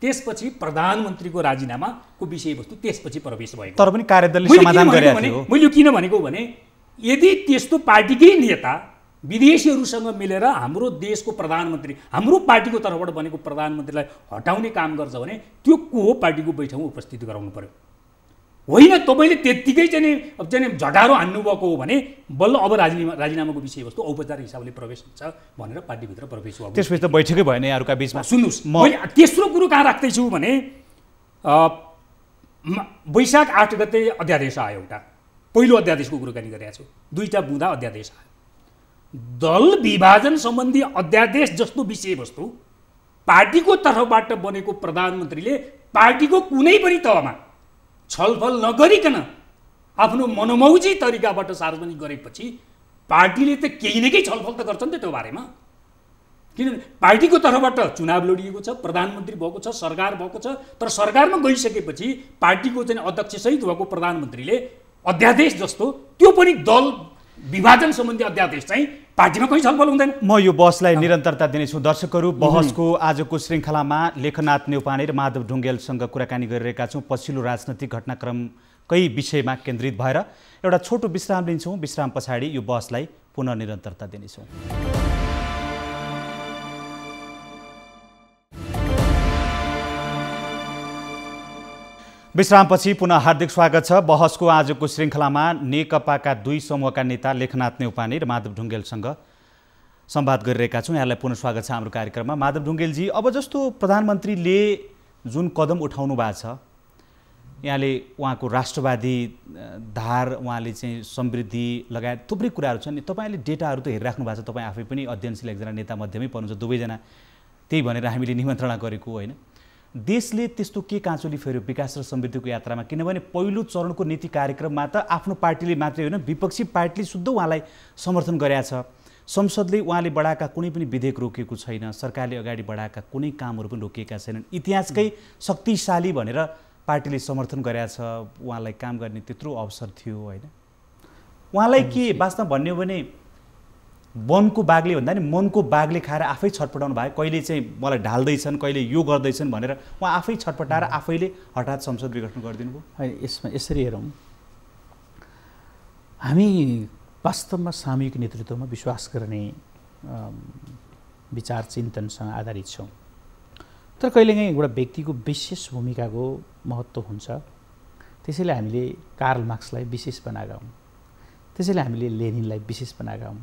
Speaker 3: त्यसपछि प्रधानमन्त्रीको राजीनामाको विषयवस्तु त्यसपछि प्रवेश भएको।
Speaker 1: तर पनि कार्यदलले समाधान गरेको थियो।
Speaker 3: मैले किन भनेको भने यदि त्यस्तो पार्टीकै नेता विदेशीहरूसँग मिलेर हाम्रो देशको प्रधानमन्त्री, हाम्रो पार्टीको तर्फबाट बनेको प्रधानमन्त्रीलाई हटाउने काम गर्छ भने त्यो को हो पार्टीको बैठकमा उपस्थित गराउनु पर्यो। होइन तपाईँले त्यत्तिकै चाहिँ झटारो हान्नुभएको हो भने बल्ल अब राजीनामाको विषयवस्तु औपचारिक हिसाबले प्रवेश हुन्छ भनेर पार्टीभित्र प्रवेश भयो।
Speaker 1: त्यसपछि त बैठकै भएन यहाँहरूका बिचमा।
Speaker 3: सुन्नुहोस्, मैले तेस्रो कुरो कहाँ राख्दैछु भने वैशाख 8 गते अध्यादेश आयो। एउटा पहिलो अध्यादेशको कुराकानी गरेको छु। 2टा बुँदा अध्यादेश आयो। दल विभाजन सम्बन्धी अध्यादेश जस्तो विषयवस्तु पार्टीको तर्फबाट बनेको प्रधानमन्त्रीले पार्टीको कुनै पनि तहमा छलफल नगरिकन आफ्नो मनोमौजी तरिकाबाट सार्वजनिक गरेपछि पार्टीले त केही न केही छलफल त गर्छ नि त त्यो बारेमा। किनभने पार्टीको तर्फबाट चुनाव लडिएको छ, प्रधानमन्त्री भएको छ, सरकार भएको छ। तर सरकारमा गइसकेपछि पार्टीको चाहिँ अध्यक्षसहित भएको प्रधानमन्त्रीले अध्यादेश जस्तो त्यो पनि दल विभाजन सम्बन्धी अध्यादेश चाहिँ पार्टीमा कहीँ छलफल हुँदैन।
Speaker 1: म यो बहसलाई निरन्तरता दिनेछु। दर्शकहरू, बहसको आजको श्रृङ्खलामा लेखनाथ न्यौपाने र माधव ढुङ्गेलसँग कुराकानी गरिरहेका छौँ पछिल्लो राजनैतिक घटनाक्रमकै विषयमा केन्द्रित भएर। एउटा छोटो विश्राम लिन्छौँ। विश्राम पछाडि यो बहसलाई पुनः निरन्तरता दिनेछौँ। विश्रामपछि पुनः हार्दिक स्वागत छ। बहसको आजको श्रृङ्खलामा नेकपाका दुई समूहका नेता लेखनाथ न्यौपाने र माधव ढुङ्गेलसँग संवाद गरिरहेका छौँ। यहाँलाई पुनः स्वागत छ हाम्रो कार्यक्रममा। माधव ढुङ्गेलजी, अब जस्तो प्रधानमन्त्रीले जुन कदम उठाउनु भएको छ, यहाँले उहाँको राष्ट्रवादी धार, उहाँले चाहिँ समृद्धि लगायत थुप्रै कुराहरू छन्। तपाईँले डेटाहरू त हेरिराख्नु भएको छ, तपाईँ आफै पनि अध्ययनशील एकजना नेता मध्येमै पर्नुहुन्छ, दुवैजना। त्यही भनेर हामीले निमन्त्रणा गरेको होइन। देशले त्यस्तो के काँचुली फेर्यो विकास र समृद्धिको यात्रामा? किनभने पहिलो चरणको नीति कार्यक्रममा त आफ्नो पार्टीले मात्रै होइन, विपक्षी पार्टीले शुद्ध उहाँलाई समर्थन गरेका छ। संसदले उहाँले बढाएका कुनै पनि विधेयक रोकेको छैन, सरकारले अगाडि बढाएका कुनै कामहरू पनि रोकिएका छैनन्। इतिहासकै शक्तिशाली भनेर पार्टीले समर्थन गरेका छ, उहाँलाई काम गर्ने त्यत्रो अवसर थियो होइन। उहाँलाई के वास्तवमा भन्ने हो भने वनको बाघले भन्दा नि मनको बाघले खाएर आफै छटपटाउनु भयो। कहिले चाहिँ मलाई ढाल्दैछन्, कहिले यो गर्दैछन् भनेर उहाँ आफै छटपटाएर आफैले हठात संसद विघटन गरिदिनु भयो।
Speaker 2: यसमा यसरी हेरौँ, हामी वास्तवमा सामूहिक नेतृत्वमा विश्वास गर्ने विचार चिन्तनसँग आधारित छौँ। तर कहिलेकाहीँ एउटा व्यक्तिको विशेष भूमिकाको महत्त्व हुन्छ। त्यसैले हामीले कार्ल मार्क्सलाई विशेष बनाएका हौँ, त्यसैले हामीले लेनिनलाई विशेष बनाएका हौँ,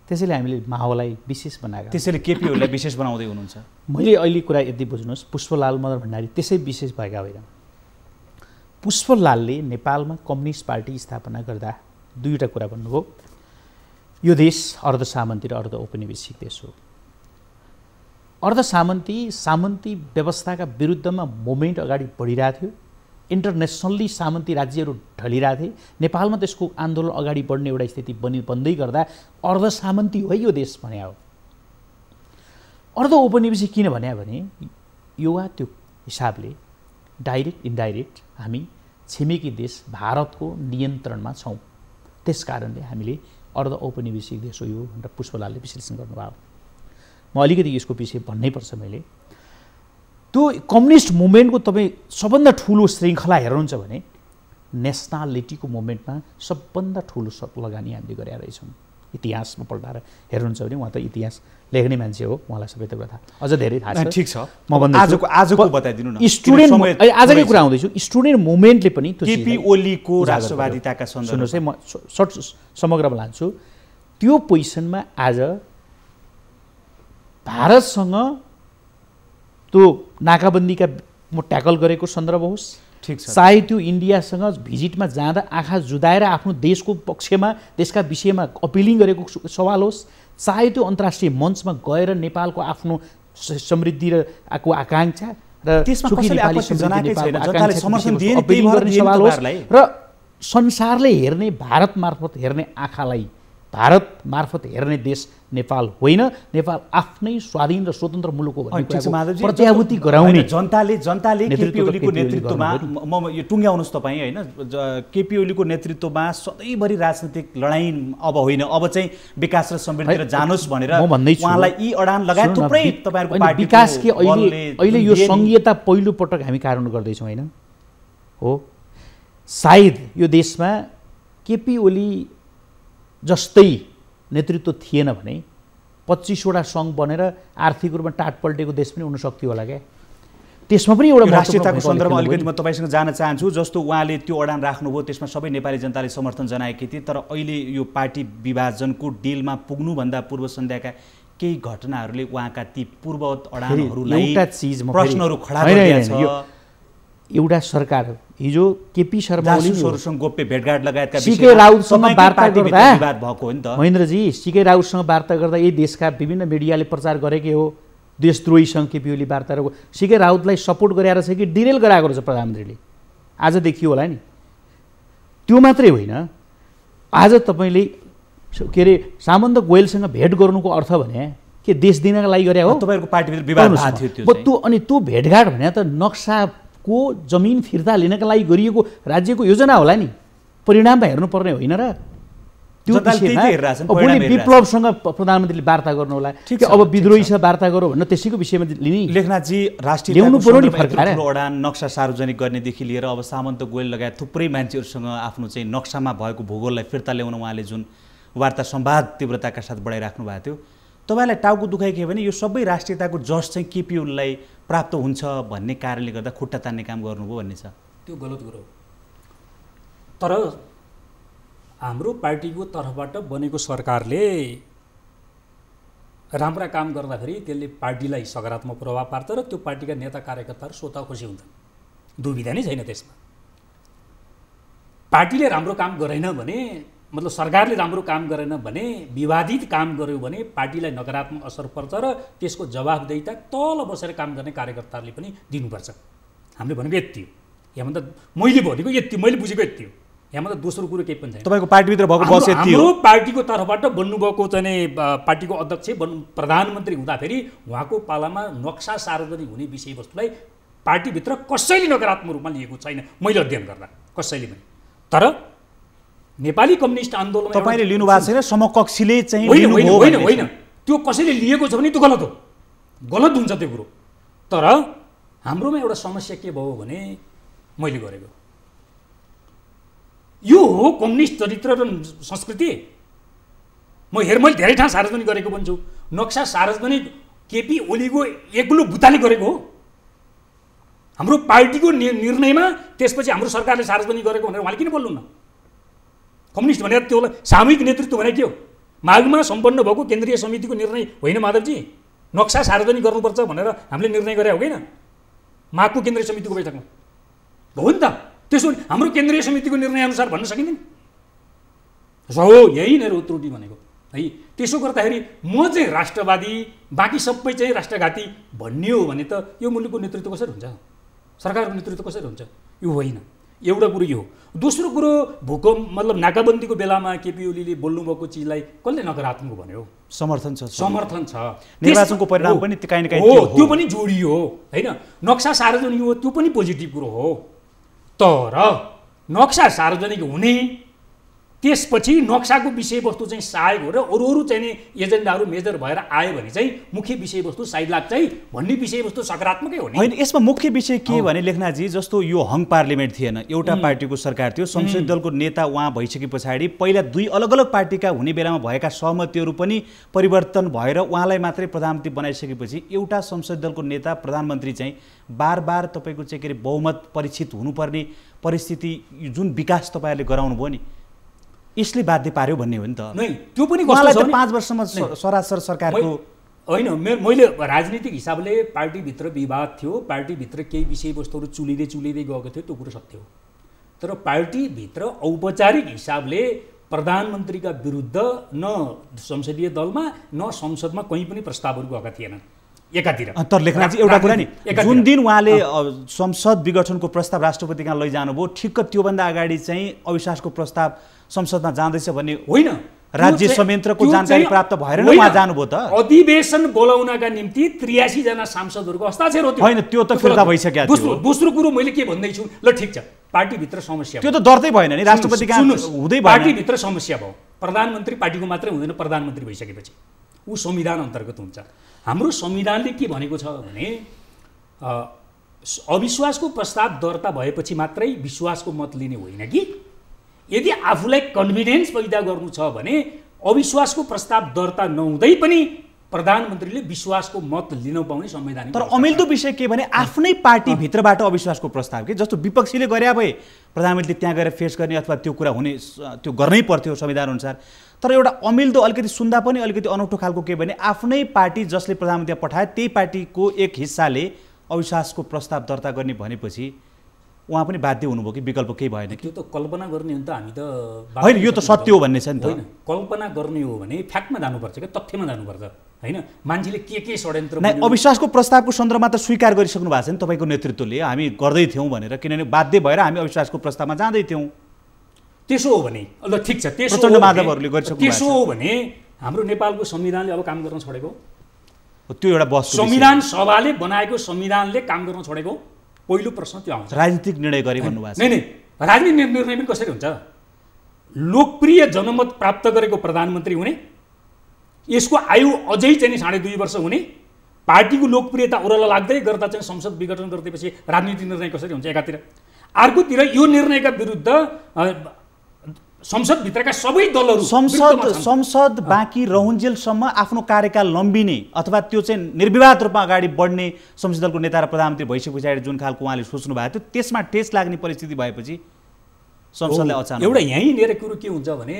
Speaker 2: त्यसैले हामीले माओलाई विशेष बनाएका,
Speaker 1: त्यसैले केपीहरूलाई विशेष बनाउँदै हुनुहुन्छ।
Speaker 2: मैले अहिले कुरा यदि बुझ्नुहोस्, पुष्पलाल मदन भण्डारी त्यसै विशेष भएका होइन। पुष्पलालले नेपालमा कम्युनिस्ट पार्टी स्थापना गर्दा दुईवटा कुरा भन्नुभयो, यो देश अर्धसामन्ती र अर्ध औपनिवेशिक देश हो। सामन्ती व्यवस्थाका विरुद्धमा मुभमेन्ट अगाडि बढिरहेको थियो, इन्टरनेसनल्ली सामन्ती राज्यहरू ढलिरहेथे, नेपालमा त्यसको आन्दोलन अगाडि बढ्ने एउटा स्थिति बन्दै गर्दा अर्धसामन्ती हो यो देश भने हो। अर्ध औपनिवेशिक किन भने यो वा त्यो हिसाबले डाइरेक्ट इन्डाइरेक्ट हामी छिमेकी देश भारतको नियन्त्रणमा छौँ। त्यस कारणले हामीले अर्ध औपनिवेशिक देश हो यो भनेर पुष्पलालले विश्लेषण गर्नुभयो। म अलिकति यसको विषय भन्नै पर्छ। मैले त्यो कम्युनिस्ट मुभमेन्टको तपाईँ सबभन्दा ठुलो श्रृङ्खला हेर्नुहुन्छ भने नेसनालिटीको मुभमेन्टमा सबभन्दा ठुलो लगानी हामीले गरेका रहेछौँ। इतिहासमा पल्टाएर हेर्नुहुन्छ भने उहाँ त इतिहास लेख्ने मान्छे हो, उहाँलाई सबै त कुरा थाहा, अझ धेरै थाहा छ।
Speaker 1: ठिक छ,
Speaker 2: म भन्दैछु
Speaker 1: आजको बताइदिनु न।
Speaker 2: स्टुडेन्ट आजकै कुरा आउँदैछु। स्टुडेन्ट मुभमेन्टले पनि
Speaker 1: केपी ओलीको राष्ट्रवादिताका सन्दर्भमा
Speaker 2: सुन्नुहोस् है, म सर्ट समग्रमा लान्छु। त्यो पोजिसनमा आज भारतसँग त्यो नाकाबन्दीका म ट्याकल गरेको सन्दर्भ होस्,
Speaker 1: ठिक छ,
Speaker 2: चाहे त्यो इन्डियासँग भिजिटमा जाँदा आँखा जुदाएर आफ्नो देशको पक्षमा देशका विषयमा अपिलिङ गरेको सवाल होस्, चाहे त्यो अन्तर्राष्ट्रिय मञ्चमा गएर नेपालको आफ्नो समृद्धि र आकाङ्क्षा र सवाल होस् र संसारले हेर्ने भारत मार्फत हेर्ने आँखालाई भारत मार्फत हेर्ने देश नेपाल होइन, नेपाल आफ्नै स्वाधीन र स्वतन्त्र मुलुक हो भन्ने कुराको प्रत्याभूति गराउने
Speaker 1: जनताले केपी ओलीको नेतृत्वमा म यो टुङ्ग्याउनुहोस् तपाईँ होइन, केपी ओलीको नेतृत्वमा सधैँभरि राजनीतिक लडाइँ अब होइन, अब चाहिँ विकास र समृद्धितिर जानुहोस् भनेर उहाँलाई यी अडान लगायत थुप्रै तपाईँहरूको पार्टी
Speaker 2: विकास के अहिले यो सङ्घीयता पहिलो पटक हामी कारण गर्दैछौँ होइन हो। सायद यो देशमा केपी ओली जस्तै नेतृत्व थिएन भने 25वटा सङ्घ बनेर आर्थिक रूपमा टाट पल्टेको देश पनि हुन सक्थ्यो होला क्या। त्यसमा पनि एउटा
Speaker 1: राष्ट्रियताको सन्दर्भमा अलिकति म तपाईँसँग जान चाहन्छु। जस्तो उहाँले त्यो अडान राख्नुभयो, त्यसमा सबै नेपाली जनताले समर्थन जनाएकी थिए, तर अहिले यो पार्टी विभाजनको डिलमा पुग्नुभन्दा पूर्व सन्ध्याका केही घटनाहरूले उहाँका ती पूर्ववत अडानहरूलाई प्रश्नहरू खडा गरिदिएको छ।
Speaker 2: एउटा सरकार हिजो केपी शर्मा
Speaker 1: ओलीसँग गोप्य भेटघाट लगायतका
Speaker 2: सीके राउतसँग वार्ता गर्दा
Speaker 1: विवाद भएको हो नि त
Speaker 2: महेन्द्रजी, सीके राउतसँग वार्ता गर्दा यही देशका विभिन्न मिडियाले प्रचार गरेकै हो देशद्रोहीसँग केपी ओली वार्ता गरेको। सीके राउतलाई सपोर्ट गरेर छ कि डिरेल गराएको रहेछ प्रधानमन्त्रीले, आज देखियो होला नि। त्यो मात्रै होइन, आज तपाईँले के अरे सामन्त गोयलसँग भेट गर्नुको अर्थ भने के देश दिनका लागि गरे हो?
Speaker 1: तपाईँहरूको पार्टीभित्र विवाद भएको थियो।
Speaker 2: अनि त्यो भेटघाट भने त नक्सा को जमिन फिर्ता लिनका लागि गरिएको राज्यको योजना होला नि, परिणाममा हेर्नुपर्ने होइन र? त्यो भोलि विप्लवसँग प्रधानमन्त्रीले वार्ता गर्नु होला कि अब विद्रोहीसँग वार्ता गरौँ भन्न त्यसैको विषयमा लिने।
Speaker 1: लेखनाथजी, राष्ट्रिय अडान नक्सा सार्वजनिक गर्नेदेखि लिएर अब सामन्त गोयल लगायत थुप्रै मान्छेहरूसँग आफ्नो चाहिँ नक्सामा भएको भूगोललाई फिर्ता ल्याउन उहाँले जुन वार्ता संवाद तीव्रताका साथ बढाइराख्नु भएको थियो, तपाईँलाई टाउको दुखाइ के भने यो सबै राष्ट्रियताको जस चाहिँ केपी ओलीलाई प्राप्त हुन्छ भन्ने कारणले गर्दा खुट्टा तान्ने काम गर्नुभयो भन्ने छ।
Speaker 3: त्यो गलत कुरो हो। तर हाम्रो पार्टीको तर्फबाट बनेको सरकारले राम्रा काम गर्दाखेरि त्यसले पार्टीलाई सकारात्मक प्रभाव पार्छ र त्यो पार्टीका नेता कार्यकर्ताहरू स्वतः खुसी हुन्छन्, दुविधा नै छैन त्यसमा। पार्टीले राम्रो काम गरेन भने, मतलब सरकारले राम्रो काम गरेन भने, विवादित काम गर्यो भने पार्टीलाई नकारात्मक असर पर्छ र त्यसको जवाफदेहिता तल बसेर काम गर्ने कार्यकर्ताहरूले पनि दिनुपर्छ। हामीले भनेको यति हो, यहाँभन्दा मैले भनेको यति, मैले बुझेको यति हो, यहाँभन्दा दोस्रो कुरो केही पनि छैन।
Speaker 1: तपाईँको पार्टीभित्र भएको बस यति हो।
Speaker 3: हाम्रो पार्टीको तर्फबाट बन्नुभएको चाहिँ पार्टीको अध्यक्ष प्रधानमन्त्री हुँदाखेरि उहाँको पालामा नक्सा सार्वजनिक हुने विषयवस्तुलाई पार्टीभित्र कसैले नकारात्मक रूपमा लिएको छैन मैले अध्ययन गर्दा, कसैले पनि। तर नेपाली कम्युनिस्ट आन्दोलन
Speaker 1: तपाईँले लिनु भएको छैन, समकक्षीले चाहिँ
Speaker 3: होइन, त्यो कसैले लिएको छ भने त्यो गलत हो, गलत हुन्छ त्यो कुरो। तर हाम्रोमा एउटा समस्या के भयो भने मैले गरेको यो हो कम्युनिस्ट चरित्र र संस्कृति। मैले धेरै ठाउँ सार्वजनिक गरेको भन्छु, नक्सा सार्वजनिक केपी ओलीको एक्लो बुताले गरेको हो, हाम्रो पार्टीको निर्णयमा, त्यसपछि हाम्रो सरकारले सार्वजनिक गरेको भनेर उहाँले किन बोल्नुहुन्न? कम्युनिस्ट भनेर त्यो सामूहिक नेतृत्व भने के हो? मागमा सम्पन्न भएको केन्द्रीय समितिको निर्णय होइन माधवजी, नक्सा सार्वजनिक गर्नुपर्छ भनेर हामीले निर्णय गरे हो किन मागको केन्द्रीय समितिको बैठकमा? हो नि त। त्यसो हाम्रो केन्द्रीय समितिको निर्णयअनुसार भन्न सकिँदैन हो, यही नै हो त्रुटि भनेको है। त्यसो गर्दाखेरि म चाहिँ राष्ट्रवादी, बाँकी सबै चाहिँ राष्ट्रघाती भन्ने हो भने त यो मुलुकको नेतृत्व कसरी हुन्छ? सरकारको नेतृत्व कसरी हुन्छ? यो होइन। एउटा कुरो यो हो। दोस्रो कुरो भूकम्प मतलब नाकाबन्दीको बेलामा केपी ओलीले बोल्नुभएको चिजलाई कसले नकारात्मक भन्यो?
Speaker 1: समर्थन छ।
Speaker 3: निर्वाचनको
Speaker 1: परिणाम पनि काहीँ न काहीँ
Speaker 3: हो, त्यो पनि जोडियो हैन। नक्सा सार्वजनिक हो, त्यो पनि पोजिटिभ कुरो हो। तर नक्सा सार्वजनिक हुने त्यसपछि नक्साको विषयवस्तु चाहिँ सहायक हो र अरू चाहिँ नि एजेन्डाहरू मेजर भएर आयो भने चाहिँ मुख्य विषयवस्तु साइड लाग्छ है भन्ने विषयवस्तु सकारात्मकै हो नि।
Speaker 1: होइन, यसमा मुख्य विषय के भने लेखनाथजी, जस्तो यो हङ पार्लिमेन्ट थिएन, एउटा पार्टीको सरकार थियो, संसदीय दलको नेता उहाँ भइसके पछाडि पहिला दुई अलग अलग पार्टीका हुने बेलामा भएका सहमतिहरू पनि परिवर्तन भएर उहाँलाई मात्रै प्रधानमन्त्री बनाइसकेपछि एउटा संसदीय दलको नेता प्रधानमन्त्री चाहिँ बार तपाईँको चाहिँ के अरे बहुमत परीक्षित हुनुपर्ने परिस्थिति जुन विकास तपाईँहरूले गराउनु भयो नि, यसले बाध्य पार्यो भन्ने हो नि त।
Speaker 3: नै त्यो पनि
Speaker 1: उहाँलाई त 5 वर्षमा सरासर सरकारको
Speaker 3: होइन। मैले राजनीतिक हिसाबले पार्टीभित्र विवाद थियो, पार्टीभित्र केही विषयवस्तुहरू चुलिँदै गएको थियो, त्यो कुरो सत्य हो। तर पार्टीभित्र औपचारिक हिसाबले प्रधानमन्त्रीका विरुद्ध न संसदीय दलमा न संसदमा कहीँ पनि प्रस्तावहरू गएका थिएनन् एकातिर।
Speaker 1: तर लेखनाथजी एउटा कुरा नि, जुन दिन उहाँले संसद विघटनको प्रस्ताव राष्ट्रपति कहाँ लैजानुभयो, ठिक्क त्योभन्दा अगाडि चाहिँ अविश्वासको प्रस्ताव संसदमा जाँदैछ भन्ने
Speaker 3: होइन,
Speaker 1: राज्य संयन्त्रको जानकारी प्राप्त भएर नै उहाँ जानुभयो त।
Speaker 3: अधिवेशन बोलाउनका निम्ति 83 जना सांसदहरूको हस्ताक्षर हो।
Speaker 1: होइन, त्यो त फिर्ता भइसक्यो।
Speaker 3: दोस्रो कुरो मैले के भन्दैछु, ल ठिक छ, पार्टीभित्र समस्या
Speaker 1: त्यो त दर्तै भएन नि, राष्ट्रपति कहाँ हुँदै भएन।
Speaker 3: पार्टीभित्र समस्या भयो, प्रधानमन्त्री पार्टीको मात्रै हुँदैन, प्रधानमन्त्री भइसकेपछि ऊ संविधान अन्तर्गत हुन्छ। हाम्रो संविधानले के भनेको छ भने अविश्वासको प्रस्ताव दर्ता भएपछि मात्रै विश्वासको मत लिने होइन कि, यदि आफूलाई कन्भिडेन्स पैदा गर्नु छ भने अविश्वासको प्रस्ताव दर्ता नहुँदै पनि प्रधानमन्त्रीले विश्वासको मत लिन पाउने संवैधानिक।
Speaker 1: तर अमिल्दो विषय के भने आफ्नै पार्टीभित्रबाट अविश्वासको प्रस्ताव के, जस्तो विपक्षीले गरे भए प्रधानमन्त्रीले त्यहाँ गएर फेस गर्ने अथवा त्यो कुरा हुने, त्यो गर्नै पर्थ्यो संविधान अनुसार। तर एउटा अमिल्दो अलिकति सुन्दा पनि अलिकति अनौठो खालको के भने आफ्नै पार्टी जसले प्रधानमन्त्री पठाए त्यही पार्टीको एक हिस्साले अविश्वासको प्रस्ताव दर्ता गर्ने भनेपछि उहाँ पनि बाध्य हुनुभयो कि विकल्प केही भएन कि?
Speaker 3: त्यो त कल्पना गर्ने हो नि त, हामी त
Speaker 1: होइन, यो त सत्य हो भन्ने छ नि त।
Speaker 3: होइन, कल्पना गर्ने हो भने फ्याक्टमा जानुपर्छ क्या, तथ्यमा जानुपर्छ होइन। मान्छेले के षड्यन्त्र
Speaker 1: अविश्वासको प्रस्तावको सन्दर्भमा त स्वीकार गरिसक्नु भएको छ नि तपाईँको नेतृत्वले, हामी गर्दै थियौँ भनेर, किनभने बाध्य भएर हामी अविश्वासको प्रस्तावमा जाँदै थियौँ।
Speaker 3: त्यसो हो भने ल ठिक छ, त्यसो हो भने हाम्रो नेपालको संविधानले अब काम गर्न छोडेको,
Speaker 1: त्यो एउटा बस
Speaker 3: संविधान सभाले बनाएको संविधानले काम गर्न छोडेको, पहिलो प्रश्न त्यो आउँछ।
Speaker 1: राजनीतिक निर्णय गरे भन्नुभएको छ।
Speaker 3: नै राजनीतिक निर्णय पनि कसरी हुन्छ? लोकप्रिय जनमत प्राप्त गरेको प्रधानमन्त्री हुने, यसको आयु अझै चाहिँ 2.5 वर्ष हुने, पार्टीको लोकप्रियता ओह्रालो लाग्दै गर्दा चाहिँ संसद विघटन गरिदिएपछि राजनीतिक निर्णय कसरी हुन्छ एकातिर? अर्कोतिर यो निर्णयका विरुद्ध संसदभित्रका सबै दलहरू
Speaker 1: संसद बाँकी रहन्जेलसम्म आफ्नो कार्यकाल लम्बिने अथवा त्यो चाहिँ निर्विवाद रूपमा अगाडि बढ्ने संसदीय दलको नेता र प्रधानमन्त्री भइसके पछाडि जुन खालको उहाँले सोच्नु भएको थियो, त्यसमा ठेस लाग्ने परिस्थिति भएपछि संसदले अचानक
Speaker 3: एउटा यहीँनिर कुरो के हुन्छ भने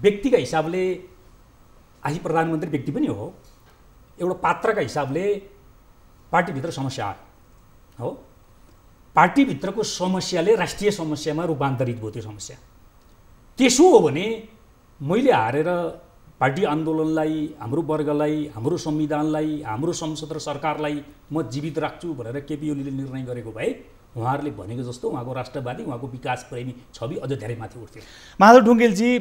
Speaker 3: व्यक्तिका हिसाबले आफै प्रधानमन्त्री व्यक्ति पनि हो, एउटा पात्रका हिसाबले पार्टीभित्र समस्या हो, पार्टीभित्रको समस्याले राष्ट्रिय समस्यामा रूपान्तरित भयो। त्यो समस्या त्यसो हो भने मैले हारेर पार्टी आन्दोलनलाई, हाम्रो वर्गलाई, हाम्रो संविधानलाई, हाम्रो संसद र सरकारलाई म जीवित राख्छु भनेर केपी ओलीले निर्णय गरेको भए उहाँहरूले भनेको जस्तो उहाँको राष्ट्रवादी, उहाँको विकास प्रेमी छवि अझ धेरै माथि उठ्थ्यो।
Speaker 1: माधव ढुङ्गेलजी,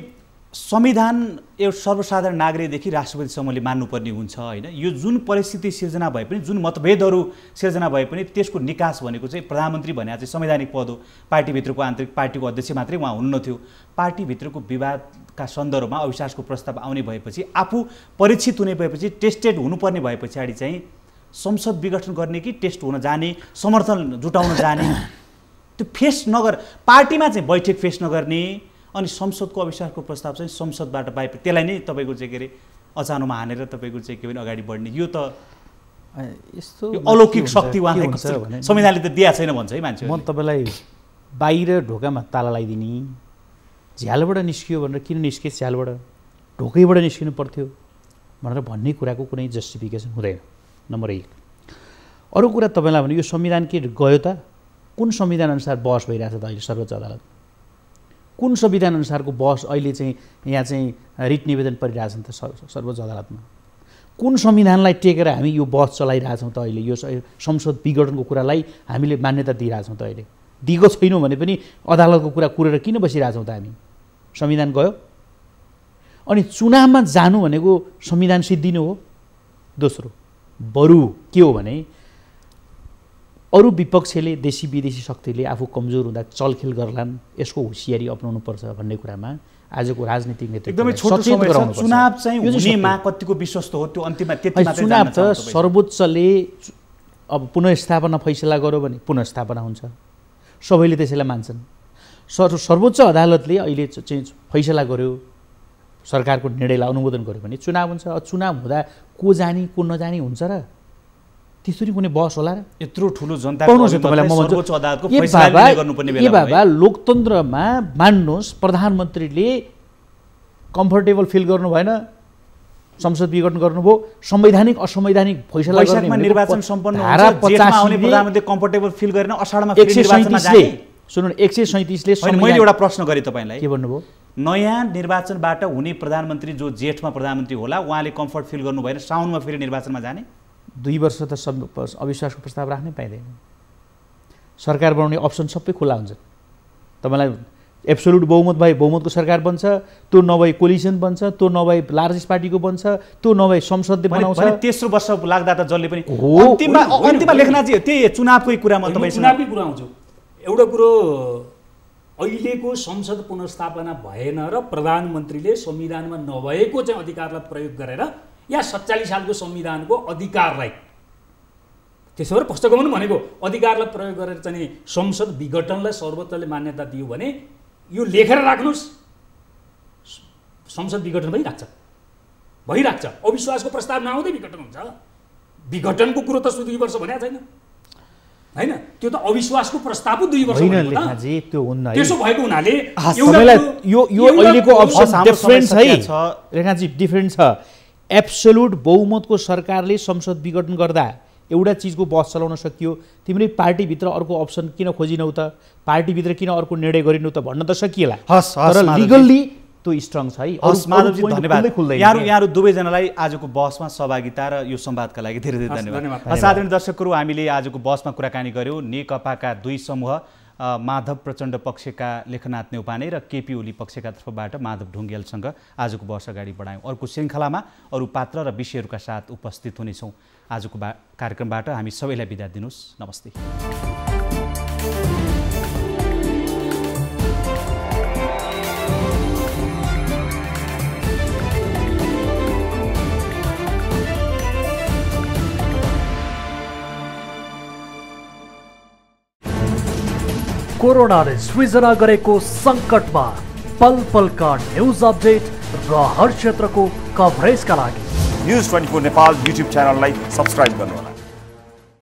Speaker 1: संविधान एउटा सर्वसाधारण नागरिकदेखि राष्ट्रपतिसम्मले मान्नुपर्ने हुन्छ होइन? यो जुन परिस्थिति सिर्जना भए पनि, जुन मतभेदहरू सिर्जना भए पनि त्यसको निकास भनेको चाहिँ प्रधानमन्त्री भने चाहिँ संवैधानिक पद हो। पार्टीभित्रको आन्तरिक पार्टीको अध्यक्ष मात्रै उहाँ हुनुहुन्थ्यो। पार्टीभित्रको विवादका सन्दर्भमा अविश्वासको प्रस्ताव आउने भएपछि, आफू परीक्षित हुने भएपछि, टेस्टेड हुनुपर्ने भए पछाडि चाहिँ संसद विघटन गर्ने कि टेस्ट हुन जाने, समर्थन जुटाउन जाने, त्यो फेस नगर, पार्टीमा चाहिँ बैठक फेस नगर्ने, अनि संसदको अविश्वासको प्रस्ताव चाहिँ संसदबाट पाए त्यसलाई नै तपाईँको चाहिँ के अरे अचानोमा हानेर तपाईँको चाहिँ के भने अगाडि बढ्ने, यो त यस्तो अलौकिक शक्ति उहाँलाई संविधानले त दिएको छैन भन्छ है मान्छे।
Speaker 2: म तपाईँलाई बाहिर ढोकामा ताला लगाइदिने, झ्यालबाट निस्कियो भनेर किन निस्के, झ्यालबाट ढोकैबाट निस्किनु पर्थ्यो भनेर भन्ने कुराको कुनै जस्टिफिकेसन हुँदैन, नम्बर 1। अरू कुरा तपाईँलाई भने यो संविधान के गयो त? कुन संविधान अनुसार बहस भइरहेछ त अहिले सर्वोच्च अदालत? कुन संविधान अनुसारको बहस अहिले चाहिँ यहाँ चाहिँ रिट निवेदन परिरहेछ नि त सर्वोच्च अदालतमा? कुन संविधानलाई टेकेर हामी यो बहस चलाइरहेछौँ त अहिले? यो संसद विघटनको कुरालाई हामीले मान्यता दिइरहेछौँ त अहिले? दिएको छैनौँ भने पनि अदालतको कुरा कुरेर किन बसिरहेछौँ त हामी? संविधान गयो। अनि चुनावमा जानु भनेको संविधान सिद्धिनु हो। दोस्रो बरु के हो भने अरू विपक्षले देशी विदेशी शक्तिले आफू कमजोर हुँदा चलखेल गर्लान्, यसको होसियारी अपनाउनुपर्छ भन्ने कुरामा आजको राजनीतिक नेतृत्व
Speaker 1: एकदमै छोटो समय छ। चुनाव चाहिँ हुनेमा कतिको विश्वस्त हो त्यो अन्तिममा त्यति मात्रै
Speaker 2: चुनाव त सर्वोच्चले अब पुनर्स्थापना फैसला गर्यो भने पुनर्स्थापना हुन्छ, सबैले त्यसैलाई मान्छन्। सर्वोच्च अदालतले अहिले चाहिँ फैसला गर्यो, सरकारको निर्णयलाई अनुमोदन गर्यो भने चुनाव हुन्छ। चुनाव हुँदा को जाने को नजाने हुन्छ र? त्यसरी कुनै बहस होला र?
Speaker 1: यत्रो ठुलो जनताको सर्वोच्च अदालतको फैसला गर्नुपर्ने बेला
Speaker 2: बाबा लोकतन्त्रमा मान्नुहोस् प्रधानमन्त्रीले कम्फर्टेबल फिल गर्नु भएन, संसद विघटन गर्नुभयो, संवैधानिक असंवैधानिक फैसला
Speaker 1: वैशाखमा निर्वाचन सम्पन्न हुन्छ, जेठमा आउने प्रधानमन्त्री कम्फर्टेबल फिल गरेन, अषाढमा फेरि निर्वाचनमा जाने।
Speaker 2: सुन्नु 137 ले
Speaker 1: मैले एउटा प्रश्न गरेँ तपाईलाई,
Speaker 2: के भन्नुभयो?
Speaker 1: नयाँ निर्वाचनबाट हुने प्रधानमन्त्री जो जेठमा प्रधानमन्त्री होला उहाँले कम्फर्ट फिल गर्नु भएन, साउनमा फेरि निर्वाचनमा जाने?
Speaker 2: 2 वर्ष त अविश्वासको प्रस्ताव राख्नै पाइँदैन। सरकार बनाउने अप्सन सबै खुला हुन्छ। तपाईँलाई एब्सोल्युट बहुमत भए बहुमतको सरकार बन्छ, त्यो नभए कोलिसन बन्छ, त्यो नभए लार्जेस्ट पार्टीको बन्छ, त्यो नभए संसदले बनाउँछ।
Speaker 1: तेस्रो वर्ष लाग्दा त जसले पनि अन्तिममा लेखनाथजी त्यही चुनावकै कुरामा तपाईँ
Speaker 3: चुनावकै कुरा आउँछु। एउटा कुरो अहिलेको संसद पुनर्स्थापना भएन र प्रधानमन्त्रीले संविधानमा नभएको चाहिँ अधिकारलाई प्रयोग गरेर या 47 सालको संविधानको अधिकारलाई त्यसो भएर पुस्तकमा पनि भनेको अधिकारलाई प्रयोग गरेर चाहिँ संसद विघटनलाई सर्वोच्चले मान्यता दियो भने यो लेखेर राख्नुहोस्, संसद विघटन भइराख्छ। अविश्वासको प्रस्ताव नआउँदै विघटन हुन्छ। विघटनको कुरो त 2 वर्ष भनेको छैन हैन, त्यो त अविश्वासको प्रस्ताव 2 वर्ष
Speaker 2: होइन लेखाजी, त्यो हुन्न।
Speaker 3: त्यसो भएको हुनाले
Speaker 2: यो अहिलेको अप्सन डिफरेन्ट छ लेखाजी, डिफरेन्ट छ। एब्सोल्युट बहुमतको सरकारले संसद विघटन गर्दा एउटा चिजको बहस चलाउन सकियो, तिम्रै पार्टीभित्र अर्को अप्सन किन खोजिनौ त, पार्टीभित्र किन अर्को निर्णय गरिनौ त भन्न त सकिएला, तर लिगल्ली त्यो स्ट्रङ छ है।
Speaker 1: माधवजी धन्यवाद। यहाँहरू दुवैजनालाई आजको बहसमा सहभागिता र यो संवादका लागि धेरै धेरै धन्यवाद। साधारण दर्शकहरू, हामीले आजको बहसमा कुराकानी गर्यौँ नेकपाका 2 समूह, माधव प्रचण्ड पक्षका लेखनाथ नेउपाने र केपी ओली पक्षका तर्फबाट माधव ढुङ्गेलसँग आजको बहस अगाडि बढायौँ। अर्को श्रृङ्खलामा अरू पात्र र विषयहरूका साथ उपस्थित हुनेछौँ। आजको कार्यक्रमबाट हामी सबैलाई बिदा दिनुहोस्। नमस्ते।
Speaker 4: कोरोनाले सृजना गरेको सङ्कटमा पल पलका न्युज अपडेट र हर क्षेत्रको कभरेजका लागि
Speaker 5: न्युज 24 नेपाल युट्युब च्यानललाई सब्स्क्राइब गर्नुहोला।